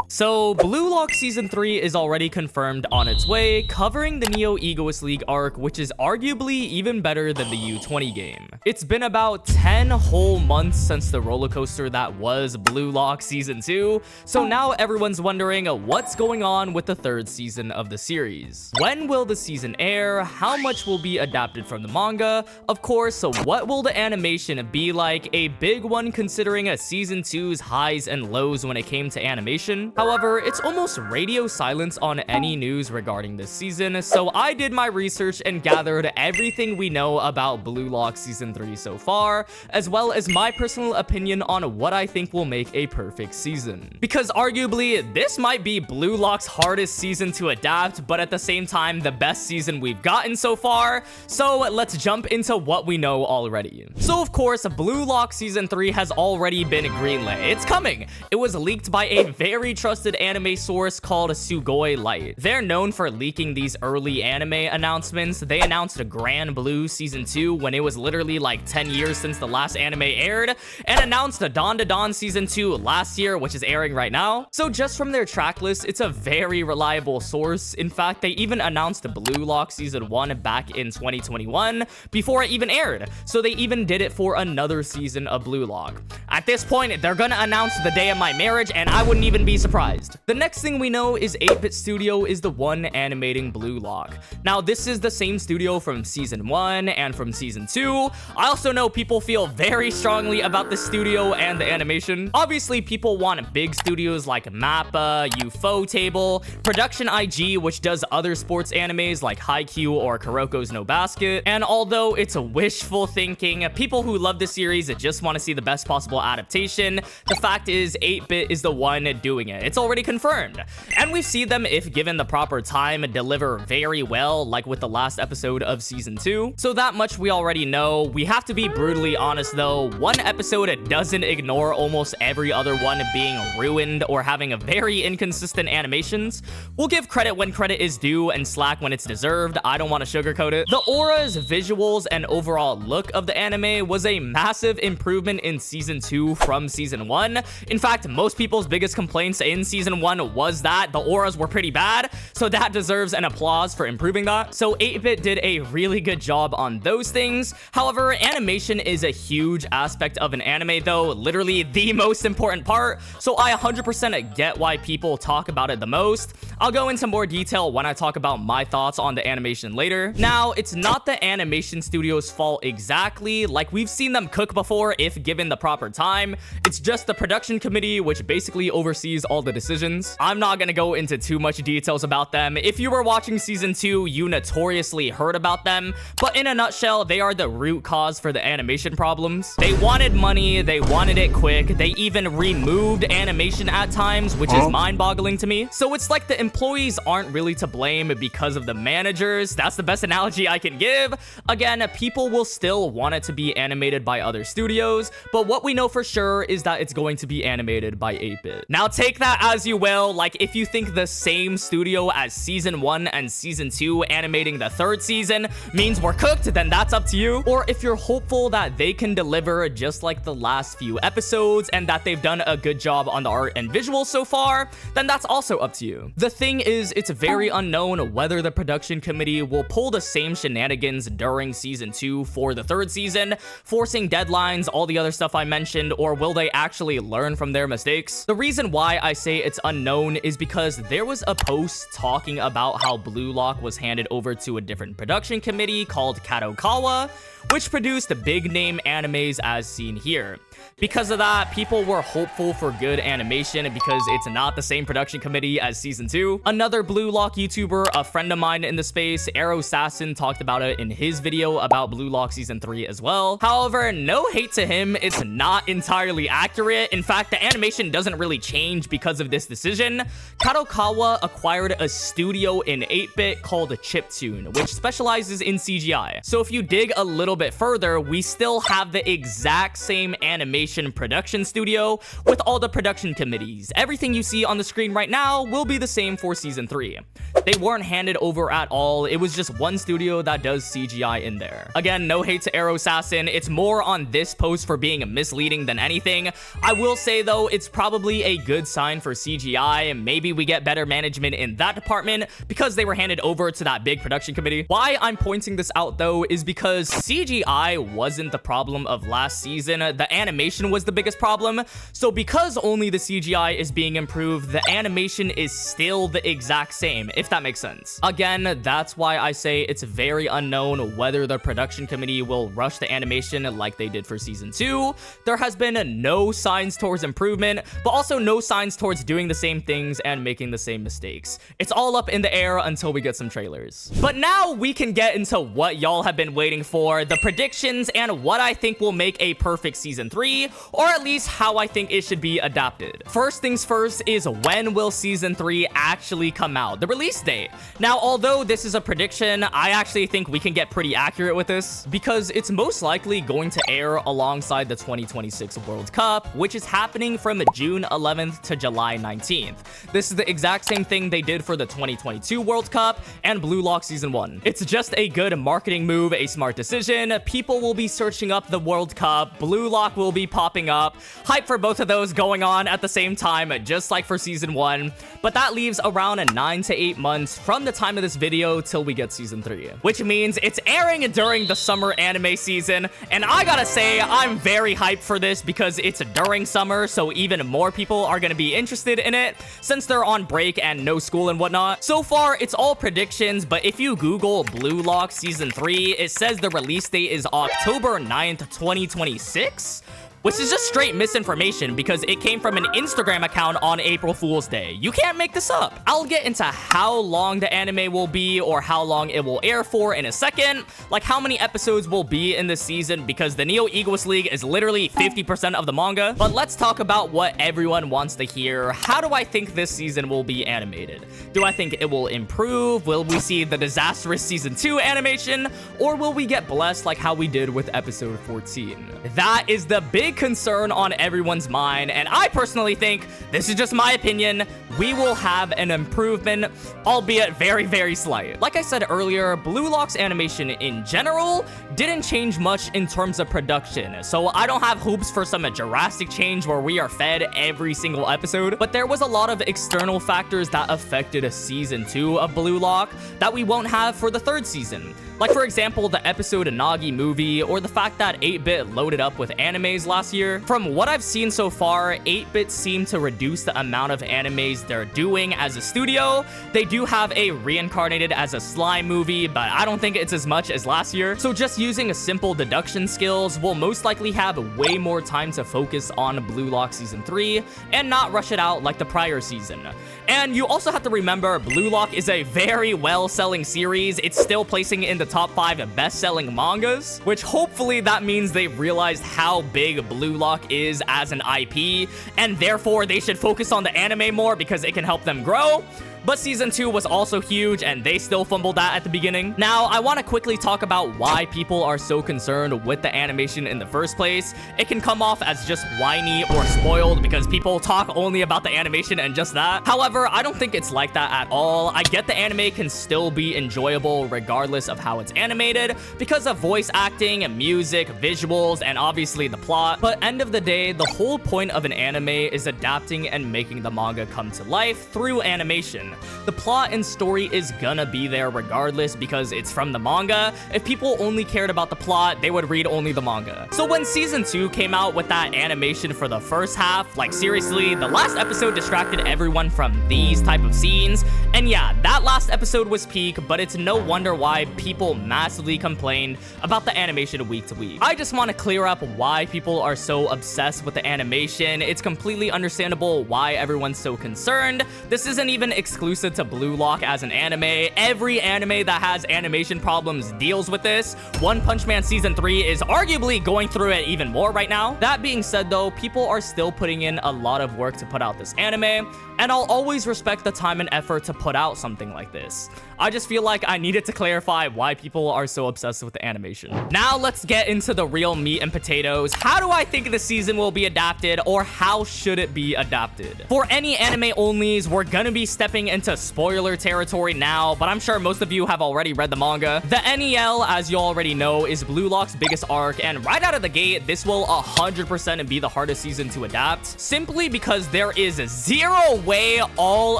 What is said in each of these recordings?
So, Blue Lock Season 3 is already confirmed on its way, covering the Neo Egoist League arc, which is arguably even better than the U20 game. It's been about 10 whole months since the roller coaster that was Blue Lock Season 2, so now everyone's wondering what's going on with the third season of the series. When will the season air? How much will be adapted from the manga? Of course, what will the animation be like? A big one considering a Season 2's highs and lows when it came to animation. However, it's almost radio silence on any news regarding this season, so I did my research and gathered everything we know about Blue Lock Season 3 so far, as well as my personal opinion on what I think will make a perfect season. Because arguably, this might be Blue Lock's hardest season to adapt, but at the same time, the best season we've gotten so far. So let's jump into what we know already. So of course, Blue Lock Season 3 has already been greenlit. It's coming! It was leaked by a very trusted anime source called Sugoi Light. They're known for leaking these early anime announcements. They announced Grand Blue Season 2 when it was literally like 10 years since the last anime aired, and announced Dawn to Dawn Season 2 last year, which is airing right now. So just from their track list, it's a very reliable source. In fact, they even announced Blue Lock Season 1 back in 2021 before it even aired. So they even did it for another season of Blue Lock. At this point, they're gonna announce the day of my marriage, and I wouldn't even be surprised. The next thing we know is 8-Bit Studio is the one animating Blue Lock. Now, this is the same studio from Season 1 and from Season 2. I also know people feel very strongly about the studio and the animation. Obviously, people want big studios like MAPPA, Ufotable, Production IG, which does other sports animes like Haikyuu or Kuroko's No Basket. And although it's a wishful thinking, people who love the series just want to see the best possible adaptation, the fact is 8-Bit is the one doing it. It's already confirmed. And we see them, if given the proper time, deliver very well, like with the last episode of Season 2. So that much we already know. We have to be brutally honest though, one episode doesn't ignore almost every other one being ruined or having a very inconsistent animations. We'll give credit when credit is due and slack when it's deserved. I don't want to sugarcoat it. The auras, visuals, and overall look of the anime was a massive improvement in Season 2 from Season 1. In fact, most people's biggest complaints in Season 1 was that the auras were pretty bad, so that deserves an applause for improving that. So 8-Bit did a really good job on those things. However, animation is a huge aspect of an anime though, literally the most important part, so I 100% get why people talk about it the most. I'll go into more detail when I talk about my thoughts on the animation later. Now, it's not the animation studio's fault exactly, like we've seen them cook before if given the proper time. It's just the production committee, which basically oversees all the decisions. I'm not gonna go into too much details about them. If you were watching Season 2, you notoriously heard about them, but in a nutshell, they are the root cause for the animation problems. They wanted money, they wanted it quick, they even removed animation at times, which is mind-boggling to me. So it's like the employees aren't really to blame because of the managers. That's the best analogy I can give. Again, people will still want it to be animated by other studios, but what we know for sure is that it's going to be animated by 8-Bit. Now take that as you will, like if you think the same studio as Season 1 and Season 2 animating the third season means we're cooked, then that's up to you. Or if you're hopeful that they can deliver just like the last few episodes and that they've done a good job on the art and visuals so far, then that's also up to you. The thing is, it's very unknown whether the production committee will pull the same shenanigans during Season 2 for the third season, forcing deadlines, all the other stuff I mentioned, or will they actually learn from their mistakes? The reason why I say it's unknown is because there was a post talking about how Blue Lock was handed over to a different production committee called Kadokawa, which produced big name animes as seen here. Because of that, people were hopeful for good animation because it's not the same production committee as Season 2. Another Blue Lock YouTuber, a friend of mine in the space, Arrow Assassin, talked about it in his video about Blue Lock Season 3 as well. However, no hate to him, it's not entirely accurate. In fact, the animation doesn't really change because of this decision. Kadokawa acquired a studio in 8-Bit called Chiptune, which specializes in CGI. So if you dig a little bit further, we still have the exact same animation production studio with all the production committees. Everything you see on the screen right now will be the same same for season 3. They weren't handed over at all. It was just one studio that does CGI in there. Again, no hate to Arrow Assassin. It's more on this post for being misleading than anything. I will say though, it's probably a good sign for CGI, and maybe we get better management in that department because they were handed over to that big production committee. Why I'm pointing this out though is because CGI wasn't the problem of last season. The animation was the biggest problem. So because only the CGI is being improved, the animation is still the exact same, if that makes sense. Again, that's why I say it's very unknown whether the production committee will rush the animation like they did for season 2. There has been no signs towards improvement, but also no signs towards doing the same things and making the same mistakes. It's all up in the air until we get some trailers. But now we can get into what y'all have been waiting for, the predictions and what I think will make a perfect season 3, or at least how I think it should be adapted. First things first is, when will season 3 actually come out? The release date. Now, although this is a prediction, I actually think we can get pretty accurate with this because it's most likely going to air alongside the 2026 World Cup, which is happening from June 11th to July 19th. This is the exact same thing they did for the 2022 World Cup and BLUELOCK season 1. It's just a good marketing move, a smart decision. People will be searching up the World Cup, BLUELOCK will be popping up. Hype for both of those going on at the same time, just like for season 1. But that leaves around 9 to 8 months from the time of this video till we get season 3, which means it's airing during the summer anime season. And I gotta say, I'm very hyped for this because it's during summer, so even more people are gonna be interested in it since they're on break and no school and whatnot. So far, it's all predictions, but if you Google BLUELOCK season 3, it says the release date is October 9th, 2026. Which is just straight misinformation because it came from an Instagram account on April Fool's Day. You can't make this up. I'll get into how long the anime will be or how long it will air for in a second, like how many episodes will be in this season, because the Neo Egoist League is literally 50% of the manga. But let's talk about what everyone wants to hear. How do I think this season will be animated? Do I think it will improve? Will we see the disastrous season 2 animation? Or will we get blessed like how we did with episode 14? That is the big concern on everyone's mind, and I personally think, this is just my opinion, we will have an improvement, albeit very, very slight. Like I said earlier, BLUELOCK's animation in general didn't change much in terms of production, so I don't have hopes for some drastic change where we are fed every single episode, but there was a lot of external factors that affected season 2 of BLUELOCK that we won't have for the 3rd season. Like, for example, the episode Nagi movie, or the fact that 8-Bit loaded up with animes last year. From what I've seen so far, 8-Bit seemed to reduce the amount of animes they're doing as a studio. They do have a Reincarnated as a Slime movie, but I don't think it's as much as last year. So just using a simple deduction skills, we'll most likely have way more time to focus on BLUELOCK season 3 and not rush it out like the prior season. And you also have to remember, BLUELOCK is a very well-selling series. It's still placing in the top 5 best-selling mangas, which hopefully that means they've realized how big BLUELOCK is as an IP, and therefore they should focus on the anime more because it can help them grow. But season 2 was also huge, and they still fumbled that at the beginning. Now, I want to quickly talk about why people are so concerned with the animation in the first place. It can come off as just whiny or spoiled because people talk only about the animation and just that. However, I don't think it's like that at all. I get the anime can still be enjoyable regardless of how it's animated because of voice acting, music, visuals, and obviously the plot. But end of the day, the whole point of an anime is adapting and making the manga come to life through animation. The plot and story is gonna be there regardless because it's from the manga. If people only cared about the plot, they would read only the manga. So when season 2 came out with that animation for the first half, like seriously, the last episode distracted everyone from these type of scenes. And yeah, that last episode was peak, but it's no wonder why people massively complained about the animation week to week. I just want to clear up why people are so obsessed with the animation. It's completely understandable why everyone's so concerned. This isn't even exclusive to BLUELOCK as an anime. Every anime that has animation problems deals with this. One Punch Man season 3 is arguably going through it even more right now. That being said though, people are still putting in a lot of work to put out this anime, and I'll always respect the time and effort to put out something like this. I just feel like I needed to clarify why people are so obsessed with the animation. Now let's get into the real meat and potatoes. How do I think the season will be adapted, or how should it be adapted? For any anime onlys, we're gonna be stepping into spoiler territory now, but I'm sure most of you have already read the manga. The NEL, as you already know, is BLUELOCK's biggest arc, and right out of the gate, this will 100% be the hardest season to adapt, simply because there is zero way all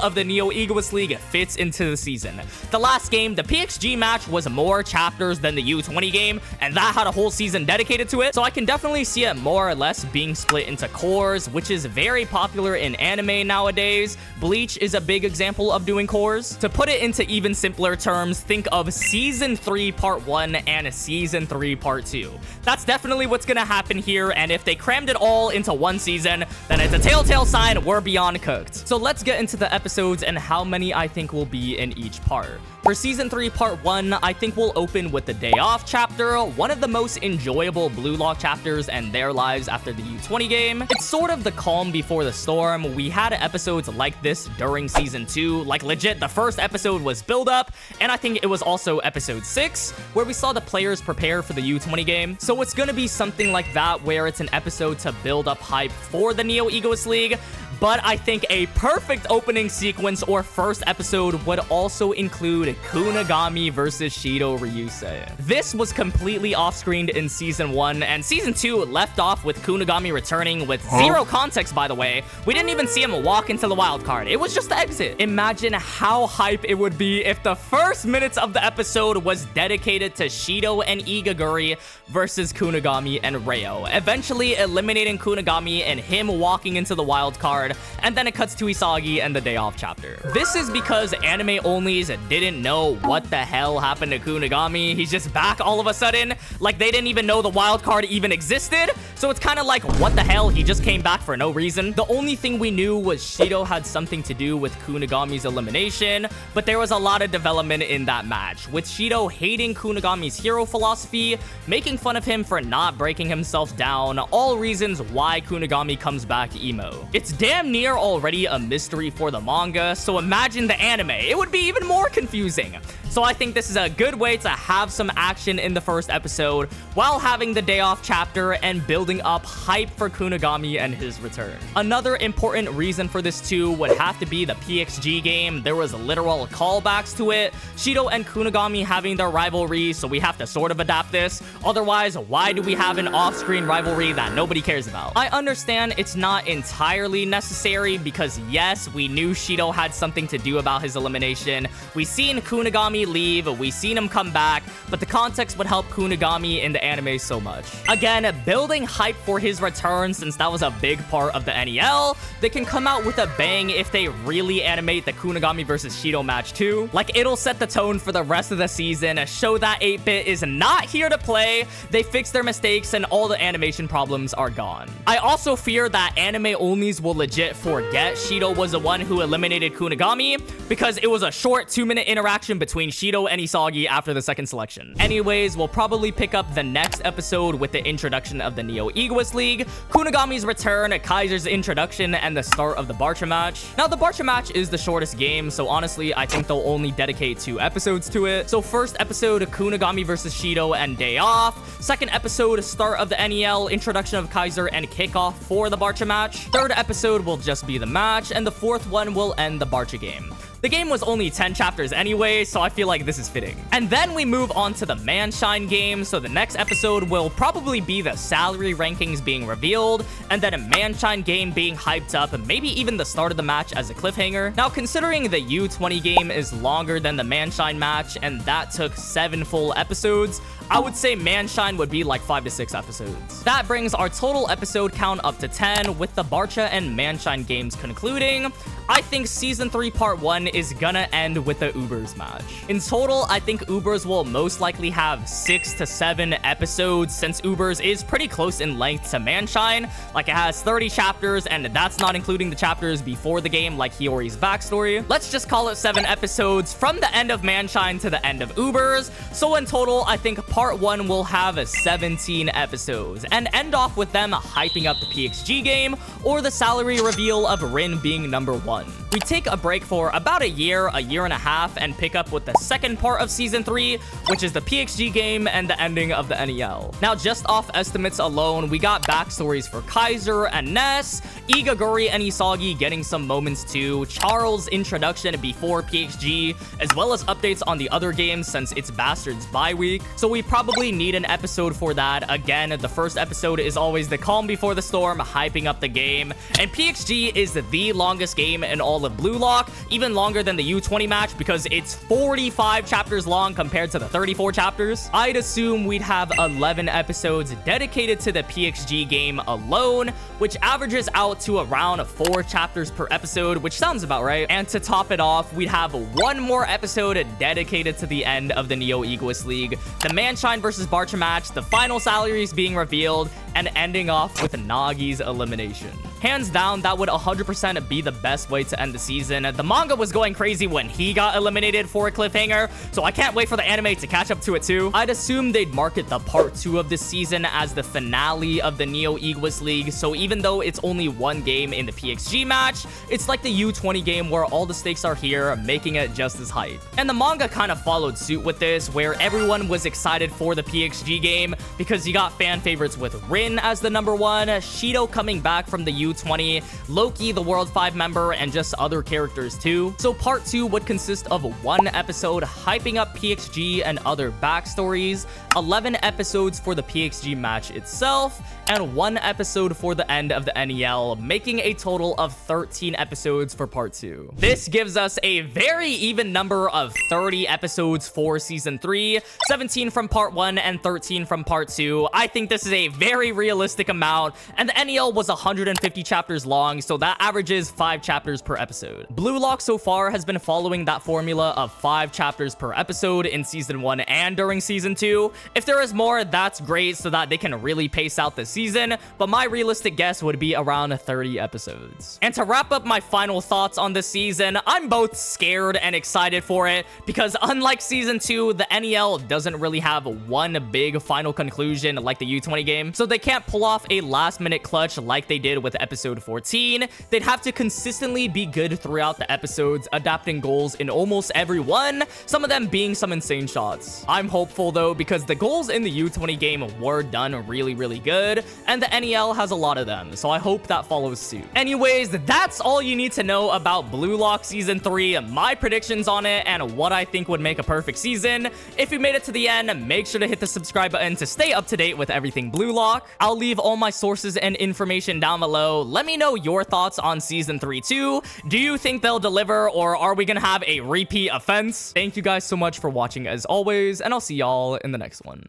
of the Neo Egoist League fits into the season. The last game, the PXG match, was more chapters than the U20 game, and that had a whole season dedicated to it, so I can definitely see it more or less being split into cores, which is very popular in anime nowadays. Bleach is a big example of doing cores. To put it into even simpler terms, think of Season 3 Part 1 and Season 3 Part 2. That's definitely what's gonna happen here, and if they crammed it all into one season, then it's a telltale sign we're beyond cooked. So let's get into the episodes and how many I think will be in each part. For Season 3 Part 1, I think we'll open with the Day Off chapter, one of the most enjoyable BLUELOCK chapters and their lives after the U20 game. It's sort of the calm before the storm. We had episodes like this during Season 2, like legit the first episode was build up, and I think it was also episode 6, where we saw the players prepare for the U20 game. So it's gonna be something like that, where it's an episode to build up hype for the Neo Egoist League. But I think a perfect opening sequence or first episode would also include Kunigami versus Shido Ryusei. This was completely off-screened in Season 1, and Season 2 left off with Kunigami returning with zero context, by the way. We didn't even see him walk into the wild card. It was just the exit. Imagine how hype it would be if the first minutes of the episode was dedicated to Shido and Igaguri versus Kunigami and Ryo, eventually eliminating Kunigami and him walking into the wild card, and then it cuts to Isagi and the Day Off chapter. This is because anime onlys didn't know what the hell happened to Kunigami. He's just back all of a sudden, like they didn't even know the wild card even existed. So it's kind of like, what the hell, he just came back for no reason. The only thing we knew was Shido had something to do with Kunigami's elimination, but there was a lot of development in that match, with Shido hating Kunigami's hero philosophy, making fun of him for not breaking himself down, all reasons why Kunigami comes back emo. It's damn near already a mystery for the manga, so imagine the anime. It would be even more confusing. So I think this is a good way to have some action in the first episode while having the Day Off chapter and building up hype for Kunigami and his return. Another important reason for this too would have to be the PXG game. There was literal callbacks to it. Shido and Kunigami having their rivalry, so we have to sort of adapt this. Otherwise, why do we have an off-screen rivalry that nobody cares about? I understand it's not entirely necessary because yes, we knew Shido had something to do about his elimination. We seen Kunigami leave, we seen him come back, but the context would help Kunigami in the anime so much. Again, building hype for his return, since that was a big part of the NEL, they can come out with a bang if they really animate the Kunigami versus Shido match too. Like, it'll set the tone for the rest of the season, show that 8-bit is not here to play, they fix their mistakes, and all the animation problems are gone. I also fear that anime onlys will legit forget Shido was the one who eliminated Kunigami, because it was a short 2-minute interaction between Shido and Isagi after the second selection. Anyways, we'll probably pick up the next episode with the introduction of the Neo Egoist League, Kunigami's return, Kaiser's introduction, and the start of the Barca match. Now, the Barca match is the shortest game, so honestly, I think they'll only dedicate 2 episodes to it. So first episode, Kunigami versus Shido and Day Off. Second episode, start of the NEL, introduction of Kaiser, and kickoff for the Barca match. Third episode will just be the match, and the fourth one will end the Barca game. The game was only 10 chapters anyway, so I feel like this is fitting. And then we move on to the Munchen game, so the next episode will probably be the salary rankings being revealed, and then a Munchen game being hyped up, maybe even the start of the match as a cliffhanger. Now, considering the U20 game is longer than the Munchen match, and that took 7 full episodes, I would say Munchen would be like 5 to 6 episodes. That brings our total episode count up to 10, with the Barca and Munchen games concluding. I think Season 3 Part 1 is gonna end with the Ubers match. In total, I think Ubers will most likely have 6 to 7 episodes, since Ubers is pretty close in length to Munchen. Like, it has 30 chapters, and that's not including the chapters before the game, like Hiyori's backstory. Let's just call it 7 episodes from the end of Munchen to the end of Ubers. So in total, I think Part 1 will have 17 episodes, and end off with them hyping up the PXG game, or the salary reveal of Rin being number 1. we take a break for about a year and a half, and pick up with the second part of Season 3, which is the PXG game and the ending of the NEL. Now, just off estimates alone, we got backstories for Kaiser and Ness, Igaguri and Isagi getting some moments too, Charles' introduction before PXG, as well as updates on the other games since it's Bastard's bye week. So we probably need an episode for that. Again, the first episode is always the calm before the storm, hyping up the game. And PXG is the longest game in all of BLUELOCK, even longer than the U20 match because it's 45 chapters long compared to the 34 chapters. I'd assume we'd have 11 episodes dedicated to the PXG game alone, which averages out to around 4 chapters per episode, which sounds about right. And to top it off, we'd have one more episode dedicated to the end of the Neo Egoist League, the Munchen versus Barcha match, the final salaries being revealed, and ending off with Nagi's elimination. Hands down, that would 100% be the best way to end the season. The manga was going crazy when he got eliminated for a cliffhanger, so I can't wait for the anime to catch up to it too. I'd assume they'd market the part 2 of this season as the finale of the Neo Egoist League, so even though it's only one game in the PXG match, it's like the U20 game where all the stakes are here, making it just as hype. And the manga kind of followed suit with this, where everyone was excited for the PXG game because you got fan favorites with Rin as the number 1, Shido coming back from the U20, Loki, the World 5 member, and just other characters too. So part 2 would consist of 1 episode hyping up PXG and other backstories, 11 episodes for the PXG match itself, and 1 episode for the end of the NEL, making a total of 13 episodes for part 2. This gives us a very even number of 30 episodes for season 3, 17 from part 1 and 13 from part 2. I think this is a very realistic amount, and the NEL was 150 chapters long, so that averages 5 chapters per episode. BLUELOCK so far has been following that formula of 5 chapters per episode in season 1 and during season 2. If there is more, that's great so that they can really pace out the season, but my realistic guess would be around 30 episodes. And to wrap up my final thoughts on this season, I'm both scared and excited for it because unlike season 2, the NEL doesn't really have one big final conclusion like the U20 game, so they can't pull off a last-minute clutch like they did with episode 14. They'd have to consistently be good throughout the episodes, adapting goals in almost every one, some of them being some insane shots. I'm hopeful though because the goals in the U20 game were done really good, and the NEL has a lot of them, so I hope that follows suit. Anyways, that's all you need to know about BLUELOCK Season 3, my predictions on it, and what I think would make a perfect season. If you made it to the end, make sure to hit the subscribe button to stay up to date with everything BLUELOCK. I'll leave all my sources and information down below. Let me know your thoughts on Season 3 too. Do you think they'll deliver, or are we gonna have a repeat offense? Thank you guys so much for watching as always, and I'll see y'all in the next one.